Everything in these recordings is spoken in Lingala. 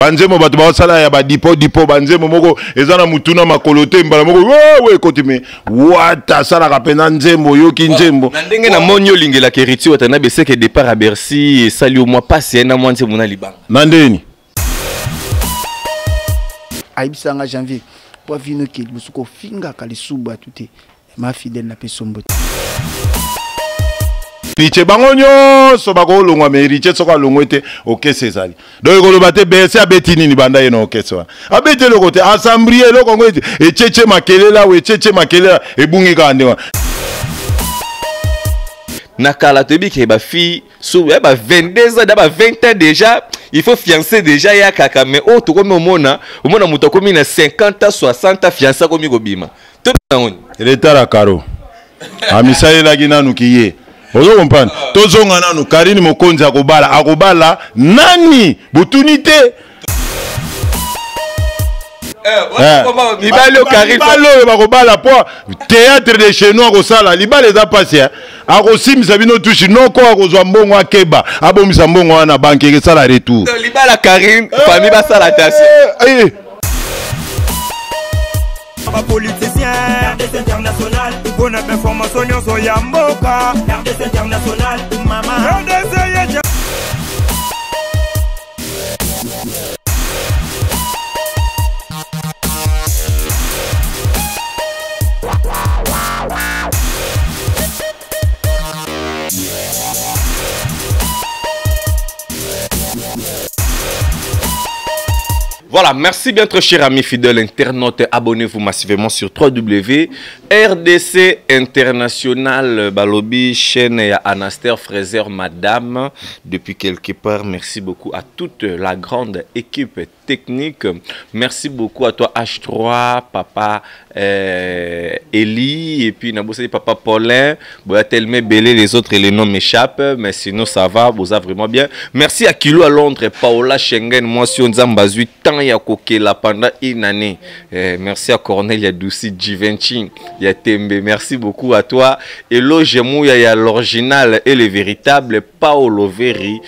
Banzemo bato ba sala ya ba dipo banzemo moko ezana mutuna makolote mbala moko we kotime wata sala kapena nzembo yoki nzembo na ndenge na monyo lingela keriti watana beseke départ à Bercy sali au mois passé na mwa nzembo na libanga na ndeni aibisanga janvier po vino ke musuko finga kalisuba tuté ma fidèle na pesombo Riche bangonyo so bako longwa me riche so ka longwete okese ezali donc ko lobate BC abetini ni banda yeno okese abete le côté assemblier le kongo et cheche makelela we cheche makelela ebungi ka ndewa na kala tebi ke ba fille sous ba 22 ans ba 20 ans déjà il faut fiancer déjà ya kaka mais oh to comme omona muto komi na 50 ans 60 ans fiancer komi kobima to ngoni retard à caro amisalela kinanu kiye ozo comprendre tozonga nanu Karine Mokonzi akobala nani butunité libalo Karine bakobala po théâtre de chez nous akosala libala eza passé akosimisa bino tushi noko akozwa mbongo akeba abomisa mbongo wana banke ekesala retour libala Karine famille basala tasi politicien RDC international bonne information sur Yamboka RDC international mama RDC. Voilà, merci bien très chers amis fidèles internautes, abonnez-vous massivement sur www.rdc International Balobi, chaîne et Anastaire Fraser, madame, depuis quelque part. Merci beaucoup à toute la grande équipe technique. Merci beaucoup à toi H3, papa Eli, et puis Nabosé, papa Paulin, tellement belé, les autres et les noms m'échappent, mais sinon ça va, vous avez vraiment bien. Merci à Kilo à Londres, Paola Schengen, moi si on Zambazui, tant ya kokela pendant une année. Merci à Cornelia Douci, Givenchy, ya Tembe, merci beaucoup à toi. Hello Jemouya, ya l'original et le véritable Paolo Veri,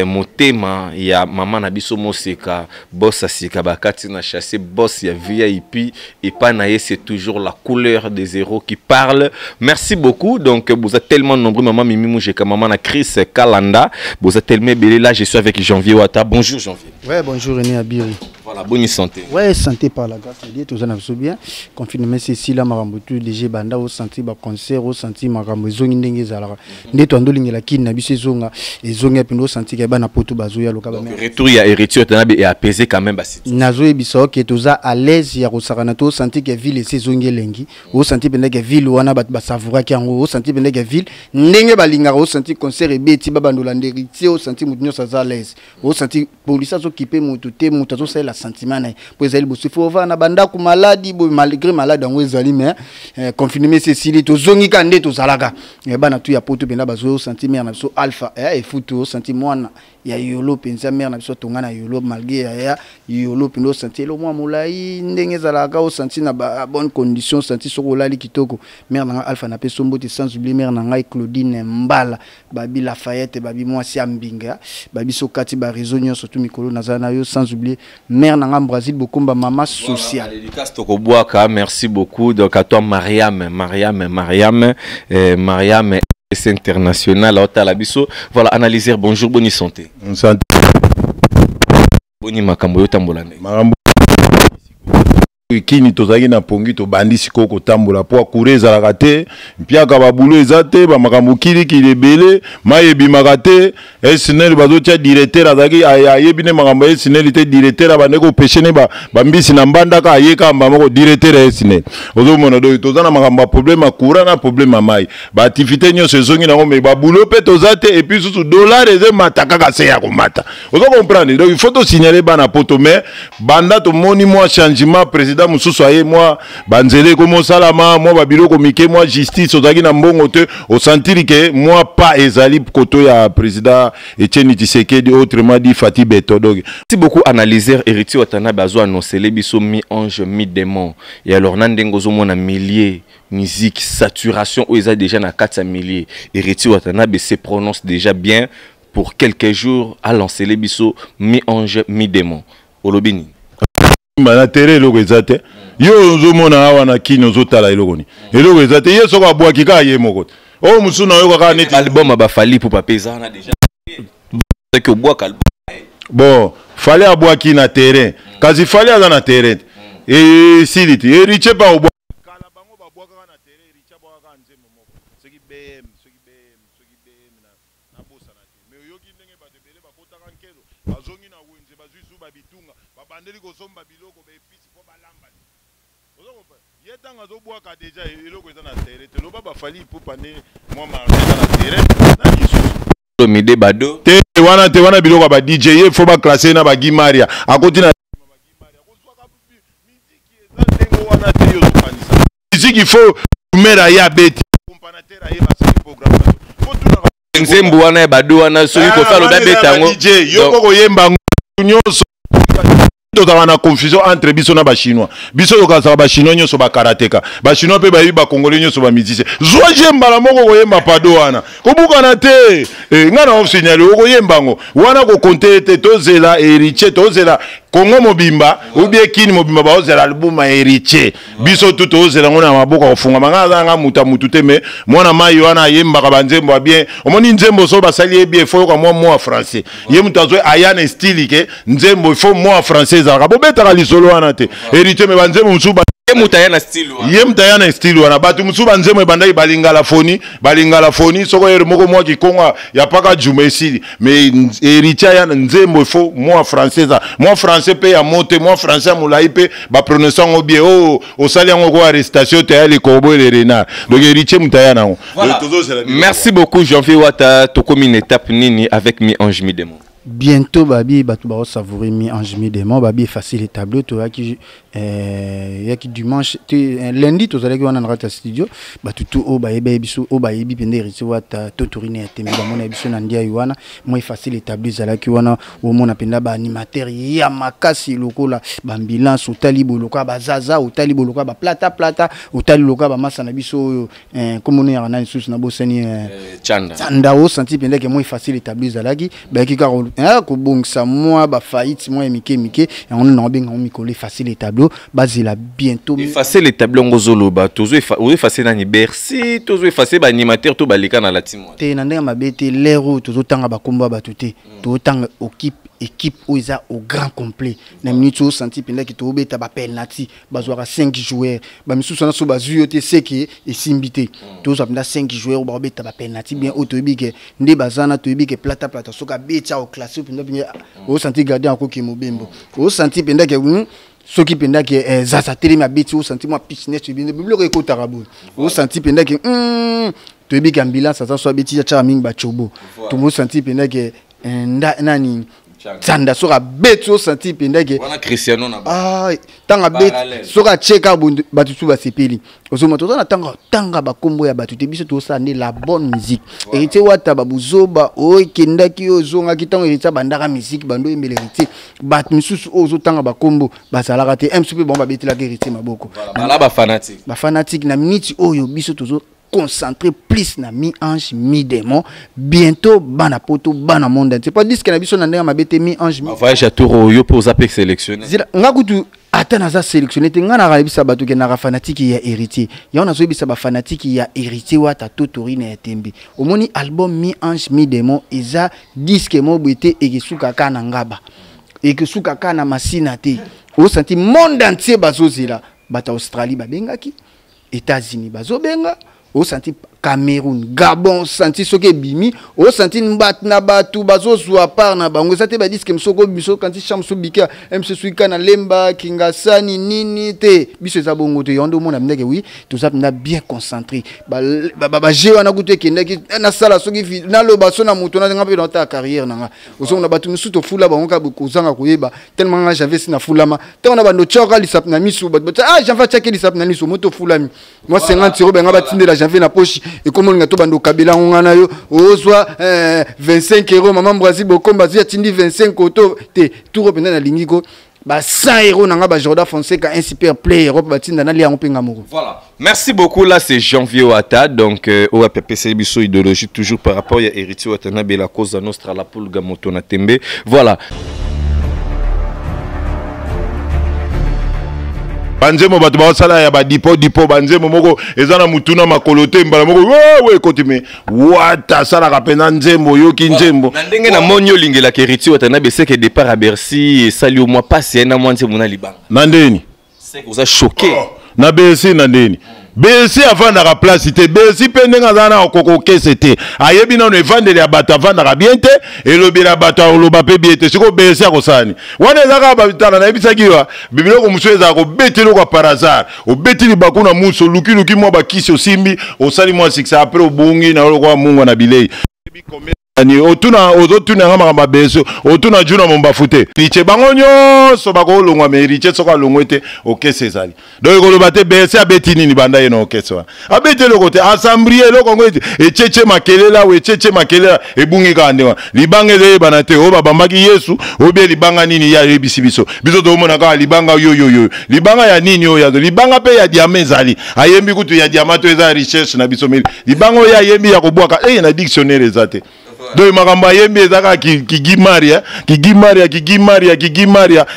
Motema, ya Maman Nabiso Moseka, boss Asika Bakati na chassé, boss ya VIP, et Panaye, c'est toujours la couleur des héros qui parle. Merci beaucoup. Donc, vous êtes tellement nombreux, maman Mimi Moujeka, maman na Chris Kalanda, vous êtes tellement belé. Là, je suis avec Janvier Ouattara. Bonjour Janvier. Ouais, bonjour René Abiri. Voilà, bonne santé. Ouais, santé par la grâce de Dieu, tout ça n'a pas bien. Confinement, c'est ici, là, Marambotu, DG Banda, au senti, ba concert, au senti, Marambo, Zongi Ndenge Zalara. Neto Andoling la Kin, Nabissé Zonga, et Zonga Pino, senti, Gabana Poto, Bazoya, Lokaba. Retour, il y a héritier, et apaisé quand même. Nazo et Bissau, qui est tous à l'aise, il y a Rosaranato, senti que ville et Zongi Lengi, au senti, Benega ville, ou Anabat Basavoura, qui en haut, au senti, Benega ville, Nenge Balinga, au senti, concert et Betty Babandolande, héritier, au senti, Moudnio, ça à l'aise, au senti, police, occupé, Moutouté, Moutazo, c'est la sentiment. Pour les il faut voir na banda ku maladie malgré malade en wezali mais confinement c'est sili to zongi kande to zalaka e bana tu ya poto benda bazo sentiment na so alpha et futu sentiment na ya yolo penza mère na so tonga na yolo malgré ya yolo pino senti lo mwa mulai ndenge zalaka o senti na bonne condition senti soko lali kitoko mère na alpha na peso mbote sans oublier mère na ngai Claudine Mbala babi Lafayette babi moi si ambinga babi sokati ba réseau nyonso to mikolo nazana yo sans oublier mère na Brésil beaucoup maman sociale. Merci beaucoup. Donc à toi Mariam, c'est international. Voilà, analyser. Bonjour, bonne santé. Santé. Boni makambo tambolane. Kini tozaki na pongi to bandi sikoko tambola po kureza la kate mpiaka babulo ezate ba makambo kili kilebele mayebi makate SNL bazotia directeur azaki ayebine makambo SNL te directeur bandeko peshene ba mbisi na mbanda ka ayeka mbamoko directeur SNL ozomona do tozana makambo problème courant na problème mai ba activité nyonso ezongi na ngombe babulo pe tozate et puis sous dollar eze mataka ka se ya komata ozo comprendre donc il faut to signaler bana poto mais banda to moni moi changement président mususu aye moi banzele komo salama moi babilo komike moi justice ozaki na mbongo te au sentir que moi pas ezali koto ya président Etienne Tshisekedi autrement dit Fatih Betodog. Merci beaucoup analyser héritier Ouattara bazo annoncer les biso mi ange mi démon et alors nandengozo mona milliers musique saturation où ils a déjà na 400 milliers héritier Ouattara se prononce déjà bien pour quelques jours à lancer les biso mi ange mi démon. Olobini. Na terre eloko ezate. Yo ozomona awa na kino ozotala eloko ni. Eloko ezate ye soko abwaki ka ye moko. Oh musuna yo kaka neti album abafali pour papeza na déjà. Que bois album. Bon, fallait abwaki na terrain. Kazi fallait aza na terrain. Et siliti, et riche pa obwa. Kala bango ba bwaka na terrain, riche ba ka nzembo moko. Soki BM na bosa na te. Mais yoki ndenge ba tebele ba kotaka nkezo. Bazongi na wenze bazuzu ba bitunga, ba bandeli ko somba biloko ba episi ko balamba. Ozokopa. Yetanga zo bwaka déjà eloko eza na terrain. Te loba ba fali pour pande moi marché na terrain. Na lisusu. Mide bado. Te wana biloko ba DJ ye faut ba classer na ba Gimaria. Akoti na musique il faut mettre ya beti comparateur ya ba programme nzembo wana bado wana soki ko fa lo da betango DJ yoko ko yemba nyonso tozala na confusion entre biso na ba chinois biso yoka ba chinois nyonso ba karateka ba chinois pe ba yi ba congolais nyonso ba musicien zo jemba la moko ko yemba pado wana ko buka na te ngana on signaler ko yemba ngo wana ko compter te tozela héritier tozela Congo mobimba ou bien kini mobimba ba ozela album héritier biso tout ozela ngona maboka ofunga manga nga muta mutute me mwana mai wana yemba ka banzembo bien omoni nzembo so basali bien faut ka moi français ye mutazo ayane style ke nzembo il faut moi français za ka bobeta lisolo wana te héritier me banzembo musuba mutayana style wana ye mutayana style wana batu musuba nzembo bandai balingala foni soko yer moko moi ki konga ya paka jumesili mais héritier yana nzembo il faut moi français za moi français pe ya monte moi français moulaï pe ba prononçant bien au sali yango ko arrestation te ya le corbeau et le renard donc héritier mutayana voilà. Merci beaucoup Janvier Wata tokomi une étape nini avec mi ange mi démon. Bientôt babi batu ba savourer mi ange mi démon babi facile les tableaux to yaki dimanche lundi to zalaki wana na rata studio batu tout o ba yebe biso o ba yebi pende héritier Wata totorine ya tembe ba mona biso na ndia wana moi facile les tableaux zalaki wana o mona penda ba animateur ya makasi lokola ba ambulance otali boloka ba zaza otali boloka ba plata otali loka ba masa na biso comme on est en ansus na bosani chanda o senti penda que moi facile les tableaux zalaki ba ki ko bongsa moi ba faillite moi mike on na benga on mikole facile les tableaux bazela bientôt effacer les tableaux ngozolo ba tozo effacer na ni Bercy tozo effacer ba animateur to balika na latimo te na ndenge mabete lero tozo tanga ba komba ba tuté to tanga équipe où ils au grand complet na minute au senti penda ki to beta ba penalty bazwaka 5 joueurs ba misusu na so bazuyo te seki et simbité to so penda 5 joueurs ba beta ba penalty bien autobike nde bazana to bike plata soka beta au classe penda au senti gardien ko ki mobembo au senti penda ke soki penda ke zaza télé ma beti au senti moi piscine tu bien bibliothèque ko tarabo au senti penda ke to bike ambulance ça so beti ya charming ba chobo to mo senti penda ke nani Tanda sora bet so senti pendeke wana Cristiano na ba tanga bet sora cheka batutu ba sepeli ozo moto na tanga ba kombo ya batutu biso to sa ne la bonne musique héritier Wata babuzoba o kendaki ozonga kitango héritier bandaka musique bando emele héritier bat misusu ozo tanga ba kombo bazalaka te msupe bomba betela héritier maboko bala ba fanatique na minute oyo biso tozo concentré plus na mi ange mi démon bientôt bana poto bana monde c'est pas disque na biso na ndenge mabete mi ange mi voyage à tour yo pour zaper sélectionner nga kutu ata na za sélectionner te nga na rabisa bato ke na fanatique ya héritier ya na zo bisa ba fanatique ya héritier Wata totorine ya tembe omoni album mi ange mi démon eza disque mo bete ekesuka kana ngaba ekesuka kana masina te o senti monde entier bazozela bata Australie babengaki États-Unis bazobenga au senti Cameroun, Gabon, senti soke bimi, au senti mbat na batu bazo zwa par na bango sate ba diske msoko biso kanti chamso bika MC Suika na Lemba Kingasani nini te biso za bongo te yondo mona mneke oui tout ça na bien concentré ba jewa na kutu kendeki na sala soki na loba so na muto na ngape dans ta carrière nanga ozo na batu msuto fula bango ka kozanga kuyeba tellement j'avais sina fulama tellement na bando choka lisap na misu j'avais checké lisap na misu moto fulami moi 50 euros benga batinde la j'avais na poche et comme on a tout bando kabila ngana yo ozwa 25 euros maman Brazil bokomba zia tindi 25 auto te tout rependa na lingiko ba 100 euros nanga ba Jordan Fonseca un super player Europe batinda na lia ngopinga moko. Voilà. Merci beaucoup là c'est Janvier Wata donc au PPC biso idéologie toujours par rapport à héritier Wata na bela cause nostra la poule gamoto na tembe. Voilà. banzemo bato basala ya ba dipo banzemo moko ezana mutuna makolote mbala moko we kotime wata sala kapena nzembo yoki nzembo na ndenge na monyo lingela keriti watana beseke départ à Bercy sali au mois passé na mwanze mona libanga na ndeni c'est que vous a choqué na BC na ndeni BC avandaka place te BC pe ndenge azana okoko kese te ayebi nano evandeli ya bato avandaka bien te elobeli ya bato aloba pe bien te siko BC akosani wana ezaka batala nayebisaki yo bibiloko mosusu ezaka kobeteli okwa par hasard obeteli baku na muso lukiluki mwa bakisi osimbi osali mwa succès après obungi na olokwa mungu na bilei otuna ozotuna nga makamba beso otuna juna mombafu te riche bango nyonso bakolongwa me riche soko alongwe te okese ezali donc ekoloba te bese abeti nini banda ye na okese wana abeti eloko te asambrie eloko yango echeche makelela o echeche makelela ebungi kaka nde wana libanga ezayebana te oyo babambaki yesu obie libanga nini ya yebisi biso tomona kaka libanga yoyoyo libanga ya nini oyo yazo libanga mpe ya diama ezali ayembi kutu ya diama to eza recherche na biso meli libanga oyo ayembi ya kobwaka na dictionnaire eza te donc makamba yembi ezaka kigimaria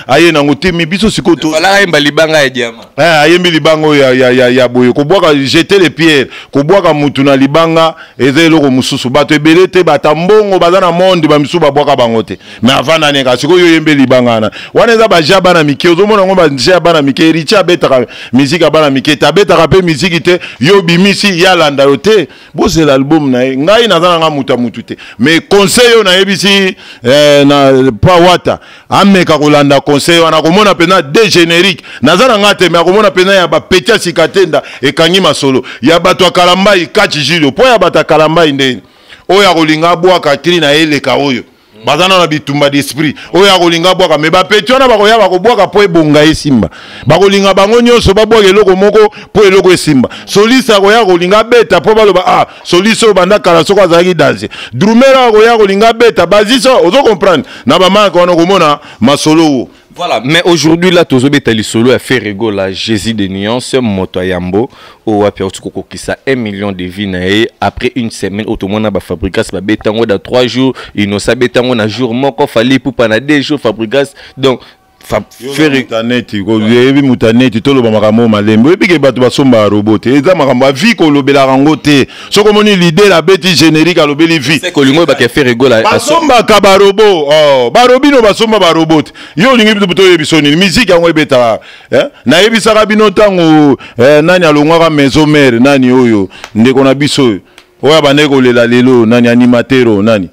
aye nango te mi biso sikoto fala yemba libanga ya diama ayembi libanga ya boye kobwaka jeter les pierres kobwaka mutu na libanga eza eloko mususu bato ebele te bata mbongo baza na monde bamisu babwaka bango te mais avant nani ka sikoyo yembe libanga na wana eza baja bana mike ozomona ngo baja bana mike richa betaka musique bana mike tabetaka pe musique te yo bimisi ya landa yo te bose l'album na ngai nazana nga mutu te mais conseil on a ebisi na pa wata ameka kolanda conseil wana komona pena de générique nazana ngate mais komona pena ya ba petia sikatenda ekangi masolo ya bato akalambai kachi jilo po ya bato akalambai ndeni oya kolinga bwaka tri na eleka oyo bazana na bitumba d'esprit oya kolinga bwaka me ba petia na bakoya bakobwaka po ebonga esimba bakolinga bango nyonso babwaka eloko moko po eloko esimba solisa koya kolinga beta po baloba soliso banda kala soko azalaki danger drumera koya kolinga beta baziso ozo comprendre na bamaka wana komona masolo. Voilà, mais aujourd'hui là, tous les solo a fait rigolo à Jésus de nuances, moto yambo, au aperçu qui ça 1 million de vies après une semaine, autrement na ba fabrikas ba betango dans 3 jours, il no sa betango na jour moko fallait pour pendant 2 jours fabrikas donc mutaneti ko yebi mutaneti tolo ba makambo malembo ebike bato basomba robot eza makambo vie ko lobela rango te soko moni l'idée la beti générique alobeli vie c'est que lingo ba ke faire rigolo basomba ka ba robot barobino basomba ba robot yo lingi buto yebisoni musique yango ebeta na yebisaka bino tango nani alongwaka maison mère nani oyo ndeko na biso oya bandeko lela lelo nani animatero nani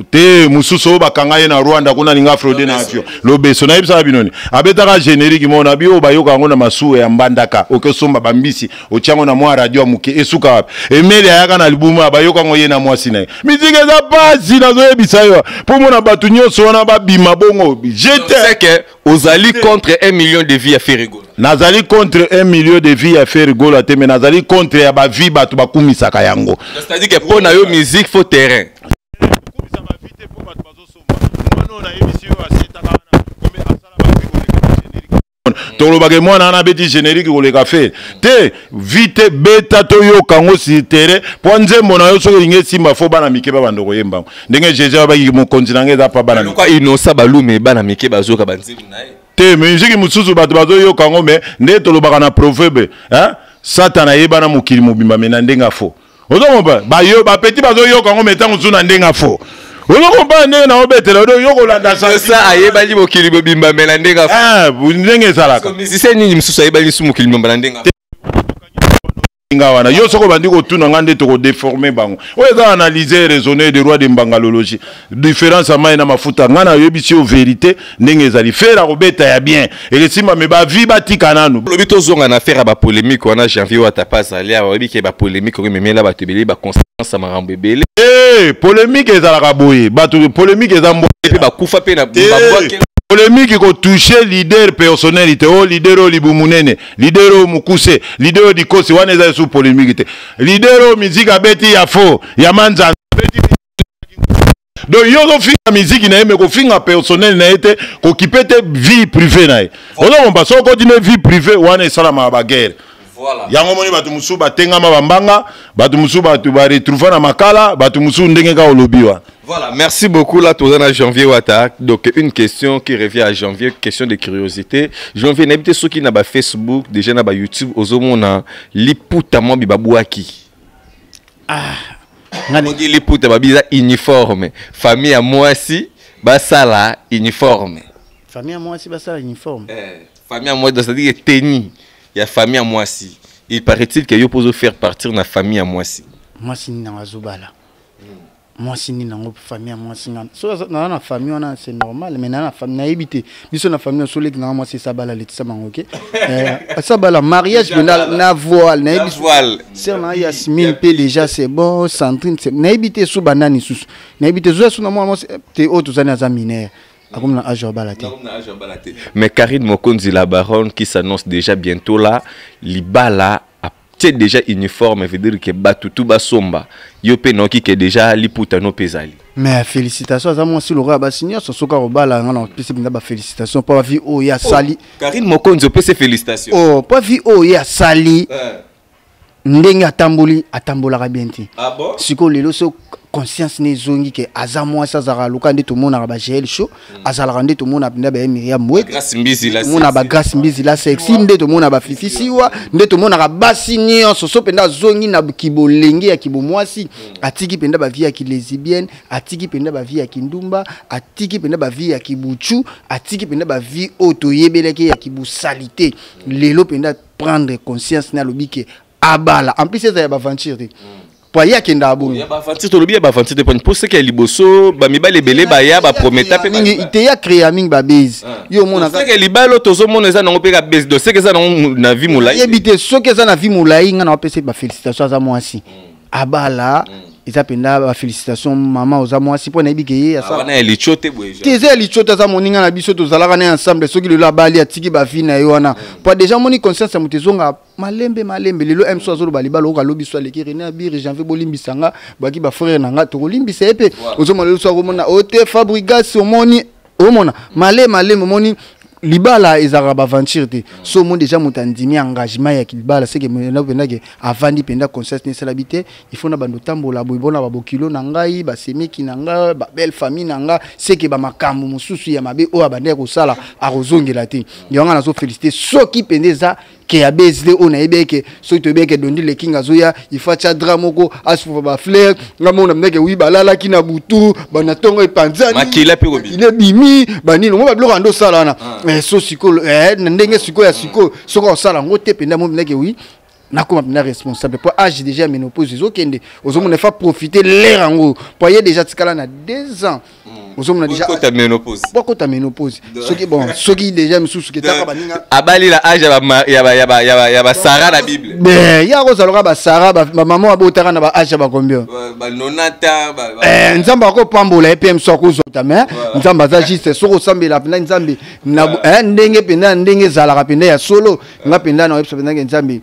te mususu bakanga ye na Rwanda kuna ninga fraude na avion lobeso na ibisa binoni abetaka générique mona bio bayoka ngo na masuwe ya mbandaka okesomba bambisi ochango na mwa radio muke esuka wapi emeli ayaka na albumu abayoka ngo ye na mwasi na mizike za pasi na zoyebisa yo po mona batu nyonso wana babima bongo jete c'est que ozali contre 1 million de vies à faire rigolo nazali contre 1 million de vies à faire rigolo te mais nazali contre ya ba vie batu bakumisaka yango c'est-à-dire que pour na yo musique faut terrain tolobake mwana ana beti générique koleka fe te vite beta toyoka ngo si tere po nzembo na yo soki linge simba fo bana mike ba bando koyemba ndenge jeje abaki mokonzi nange eza pa bana kwa inosa balume bana mike bazoka banzembo na ye te musique mususu bato bazoyoka ngo me nde tolobaka na proverbe satana yebana mokili mobimba me na ndenga fo ozokomba bayo bapeti bazoyoka ngo metango zuna ndenga fo oloko ndenge na obetela odo yokolanda ça ayebali mokili bobimba mela ndenga ndenge ezalaka musicien nini mususu ayebali su mokili bobimba ndenga nga wana yo soko bandi kotuna nga nde tokodéforme bango oyo eza analyser raisonner de roi de mbangalologie différence ya mai na mafuta nga nayebisi yo vérité ndenge ezali faire akobeta ya bien elesimba me bavi batika nanu lobi tozonga na affaire ya bapolémique wana janvier oyo ata pas ali awa oyebi ke bapolémique oyo memela bato ebele baconstance ya makambo ebele polémique ezalaka boye bato polémique eza mpe bakufa mpe na babwake polémique ko toucher leader personnalité o leader o libumunene leader o mukuse leader o dikosi wana eza sous polémique te leader o musique abeti ya fo ya manza beti donc yo ko finga musique na yeme ko finga personnel na ete ko kipete vie privée na ye ozo mba so ko dine vie privée wana esala ma baguerre Voilà. Yango moni batu musu batengama bambanga, batu musu batu ba retrouver na makala, batu musu ndenge ka olobiwa. Voilà, merci beaucoup. Là, tout à janvier Wata. Donc, une question qui revient à janvier, question de curiosité. Janvier, n'habitez ceux qui n'ont pas Facebook, déjà n'a pas YouTube, aux hommes, on a l'iputamo bibabouaki. On dit l'iputamo biza uniforme. Famille à moi si, basala uniforme. Famille à moi si, basala uniforme. Famille à moi, c'est-à-dire tenue. Il y a famille à moi si. Il paraît-il qu'il y a pour faire partir de la famille à moi si. Moi si, n'a pas zubala. Moi si ni nango famille moi si na na famille on c'est normal mais na famille na éviter biso na famille so leki na moi c'est ça bala letisa mango OK ça bala mariage na voile na voile c'est na Yasmine pe déjà c'est bon Sandrine c'est na éviter sous banani sous na éviter zo na moi te autres zana za mineur comme na age balate. Mais Karine Mokonzi la baronne qui s'annonce déjà bientôt là libala c'est déjà uniforme, veut dire que Batutu Basomba, Yope Noki qui est déjà Liputano Pesali. Mais félicitations à moi si le roi Bassigna, ce soka au bal, on a félicitations, pas vie oh ya sali. Karine Mokonzo peut ses félicitations. Oh, pas vie oh ya sali. Ndenga atambola rabienti. Ah bon? Siko lelo so conscience ne zongi ke azamwa sa zara luka nde to mona ba gel show azala nde to mona pinda ba Miriam Wet grâce mbizi la mona ba grâce mbizi la sexy nde to mona ba fifisiwa nde to mona ba basi nyonso so penda zongi na kibolenge ya kibomwasi atiki penda ba vie ya kilesibienne atiki penda ba vie ya kindumba atiki penda ba vie ya kibuchu atiki penda ba vie otoyebeleke ya kibusalite lelo penda prendre conscience na lobike abala en plus ça ya ba aventure Poya kenda abu. Ya ba fanti to lobi ya ba fanti de point pour ce que liboso ba mi ba lebele ba ya ba prometa pe ite ya créa ming ba base. Yo mona ka. Ce que libalo to zo mona za na pe ka base do ce que ça na vie mulai. Yebite so que ça na vie mulai nga na pese ba félicitations za moi si. Abala ils appellent ba félicitations maman aux moi si pour na bikeye ya ça. Wana elichote boeja. Teze elichote za moninga na biso to zalaka na ensemble so ki le la bali atiki ba vie na yo wana. Pour déjà moni conscience mutezonga malembe lelo M so zo ba libalo ka lobi so leki rena biri janvier bolimbisanga baki ba frère nanga to kolimbisa epe ozo malelo so komona ote fabrication moni omona malé moni libala ezara ba aventure te so mon déjà mutandimi engagement ya libala c'est que na penda ke avandi penda conscience ne salabité il faut na bando tambola boibona ba bokilo na ngai ba semeki na nga ba belle famille na nga c'est que ba makambo mususu ya mabe o abande ko sala a rozongela te yanga na so féliciter so ki pendeza ke ya BSD on a ebeke so to beke dondi le kinga zoya il faut cha dramoko asfu ba fleur ngamo na mneke wi balala kina butu bana tongo epanzani makila pe kobi il est bimi bani no ba bloka ndo sala na so siko ndenge siko ya siko soko sala ngote penda mo mneke wi nakoma penda responsable pour âge déjà ménopause okende ozomo ne fa profiter l'air ngo pour y déjà tikala na 2 ans ozomo déjà ta ménopause pourquoi ta ménopause soki bon soki déjà misusu ke taka baninga abali la âge ya ba Sarah la Bible ben ya kozaloka ba Sarah ba maman abotaka na ba âge ba combien ba 90 nzamba ko pambola epm soko zota mais nzamba za juste soko sambela pena nzambe na ndenge pena ndenge zalaka pena ya solo nga pena na website pena nzambe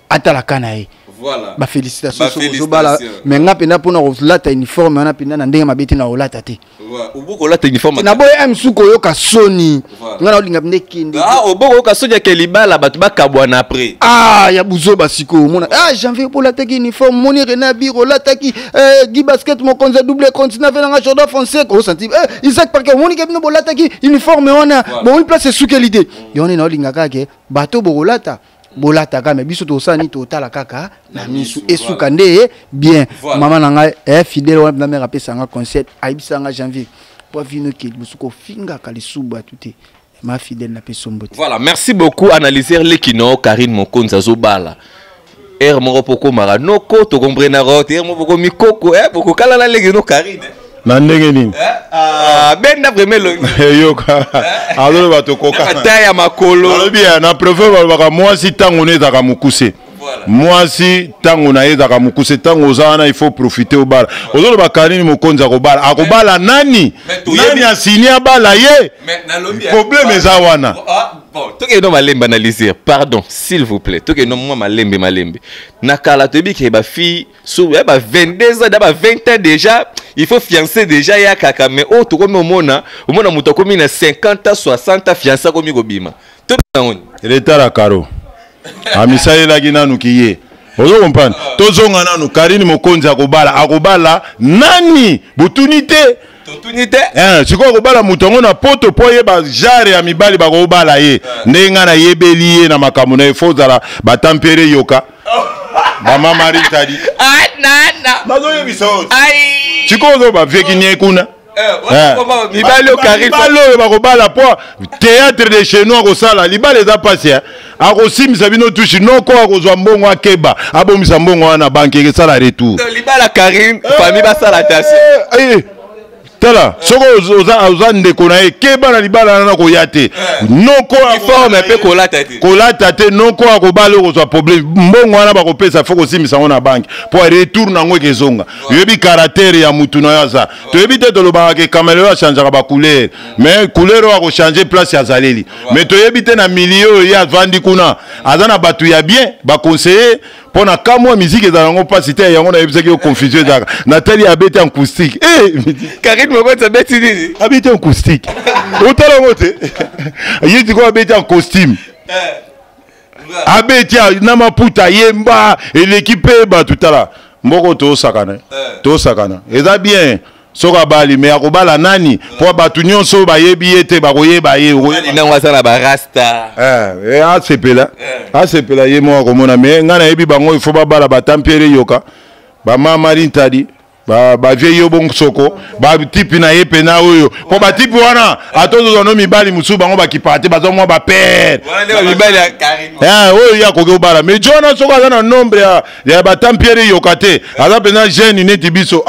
atala kanae voilà ba félicitations so bala mais nga pena pona rolata uniforme na pena na ndenge mabeti na rolata te oboko lata uniforme na boy am suko yoka soni nga na linga pende kinde oboko ka soja ke libala batu bakabwana après ya buzo basiko mona janvier pour lata ki uniforme moni rena biro lata ki gi basket mon konza double compte na venanga Jordan Fonseca au senti Isaac Parker moni ke bino bolata ki uniforme wana bon une place sukelité yone na linga kake bato bolata bolata kama biso to sani to tala kaka na misu esuka nde bien mama nanga fidèle wana na mera pesa nga concert aibisanga janvier pour vino ki musuko finga kalisuba tuté ma fidèle na pesombote. Voilà, merci beaucoup analyser Lekino Karine Mokonza zobala moko poko mara noko to comprena rote moko poko mikoko poko kala la Lekino Karine na ndenge nini benda vraiment yoka alors bato koka taya makolo alobi na préfère baka mwasi tango nezaka mukuse mwasi tango na ezaka mukuse tango ozana il faut profiter au bal ozolo bakanini Mokonza ko bal akobala nani asini abala ye problème eza wana bon toke no malembe analyser pardon s'il vous plaît toke no moi malembe nakala tobi ke ba fille sous ba 22 ans ba 20 ans déjà il faut fiancer déjà ya kaka mais oh to komi omona muto komi na 50 ans 60 ans fiancer komi kobima to na on retard à caro amisalelaki nanu kiye ozo comprendre tozonga nanu Karine Mokonzi akobala nani butuni te sikoyo akobala moto yango na poto po yeba jare ya mibali bakobala ye ndenge na yebeli ye na makambo na ye fo ozala batampere yoka bamama ritadi nazoyebisa oyo sikoyo ozo baveki nie kuna mibali oyo bakobala po théâtre de chez nous akosala libala eza pasi akosimisa bino tushi noko akozwa mbongo akeba abomisa mbongo wana banke ekesala retour libala Karine famille basala tasi tala soko oza ndeko na ye keba na libala na koya te noko forme pe kolata te noko akobala okozwa problème mbongo wana bakopesa fo kosimisa yango na banke po retour nango ekezonga yoyebi caractère ya mutu na yo aza toyebi te tolobaka ke kamelo achangeaka bacouleur mais couleur oyo akochange place ya zaleli mais toyebi te na milieu oyo ye avandi kuna aza na bato ya bien baconseiller mpo na kamwa miziki ezala yango mpasi te yango nayebisaki yo confusion ezalaka natali abeti acoustique Karine Mokonzi abeti nini abeti acoustique otala yango te ye tiko abeti en costume abeti na maputa yemba eleki mpe bato tala mboko tosakana eza bien soka bali me akobala nani po bato nyonso bayebi ye te bakoyeba ye nango asala barasta asepela ye moko akomona me ngai nayebi bango ifo babala batampiere yoka bamama rintadi bavie yo bongo soko batipi na ye pena oyo po batipi wana atozozwa no mibali mosusu bango bakipaka te bazwa mwa bapere oyo ye akoki obala me jona soko aza na nombre ya batampiere yoka te aza mpena jeune neti biso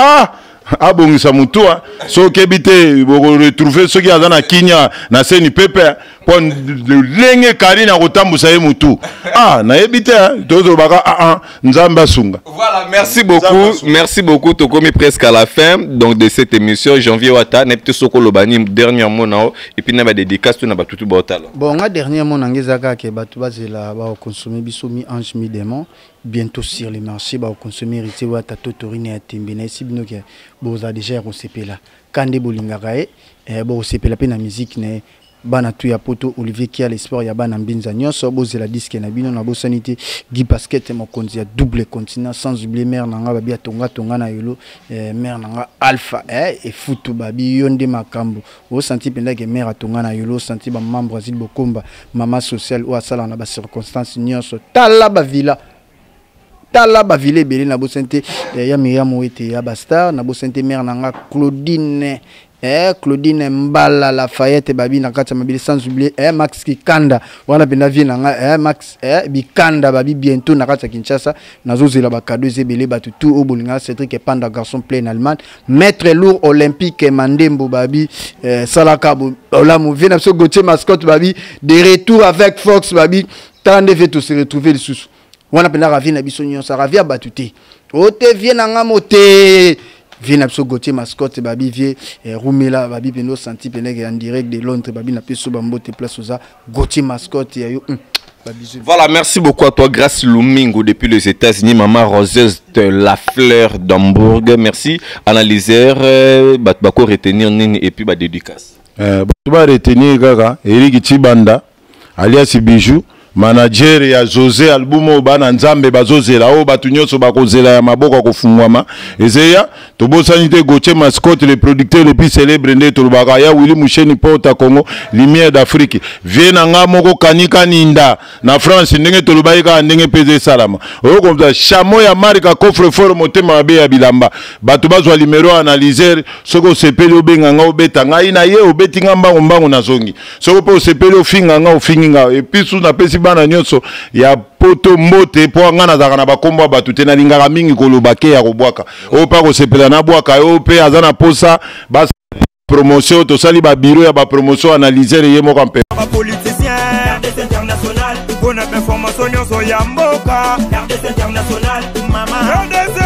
abongisa mutua soki ebi te bokoretrouve soki aza na kinya na seni pepe mpo lenge Karine akotambusa ye mutu nayebi te tozolobaka nzambe asunga. Voilà, merci beaucoup tokomi presque à la fin donc de cette émission janvier wata nepte soko lobani dernier mot nao et puis na ba dédicace na ba tutu botala bon nga dernier mot nangezaka ke batu bazela ba consommer biso mi ange mi démon bientôt sur les marchés ba consommer rité wata totorine ya tembe na sibino ke boza déjà kosepela kande bolingaka bo sepela pe na musique ne bana tu ya poto Olivier qui a l'espoir ya bana mbinza nyonso bozela disque na bino na bosanité Guy Basket Mokonzi ya double continent sans oublier mère nanga babi tonga na yolo mère nanga Alpha et futu babi yonde makambo o senti penda ke mère tonga na yolo senti ba membre Brasil bokomba mama social ou asala na ba circonstances nyonso tala ba villa belé na bosanité ya Miriam Ouete ya Bastar na bosanité mère nanga Claudine Mbala Lafayette babi na kati mabili sans oublier Max Kikanda wana penda vie nanga Max Bikanda babi bientôt na kati Kinshasa nazozela ba cadeau zebele batu tout au bolinga Cédric Panda garçon plein Allemagne maître lourd olympique Mandembo babi Salaka Olamu vient na so Gauthier mascotte babi de retour avec Fox babi tande veut tout se retrouver le sous wana penda ravi na biso nyonso ravi abatuté ote vie nanga moté Vien abso Gauthier mascotte babi vie Rumela babi peno senti penege en direct de Londres babi na peso bambote place oza Gauthier mascotte ya yo Voilà, merci beaucoup à toi Grace Lumingo depuis les États-Unis, maman Roseuse de la Fleur d'Hambourg. Merci analyseur bako retenir nini et puis ba dédicace. Ba retenir gaga Eric Chibanda alias Bijou manager ya José albumo bana nzambe bazozela o batu nyonso bakozela ya maboko kofungwama ezeya tobosanite Gauthier mascotte le producteur le plus célèbre nde tolobaka ya Willy Musheni Porta Congo lumière d'Afrique viena nga moko kanika ninda na France ndenge tolobaika ndenge peze salama o comme ça chameau ya marika coffre fort motema mabe ya bilamba batu bazwa numéro analyser soko sepeli obenga nga obeta ngai na ye obeti nga mbango na zongi soko po sepeli ofinga nga ofingi nga et puis sous na pesi bana nyonso ya poto mbote po nga nazaka na bakombo batu te na lingaka mingi kolobake ya kobwaka o pa ko sepela na bwaka o pe azana posa bas promotion to sali ba bureau ya ba promotion analyser ye moko mpe ba politicien RDC international bona information nyonso ya mboka RDC international mama RDC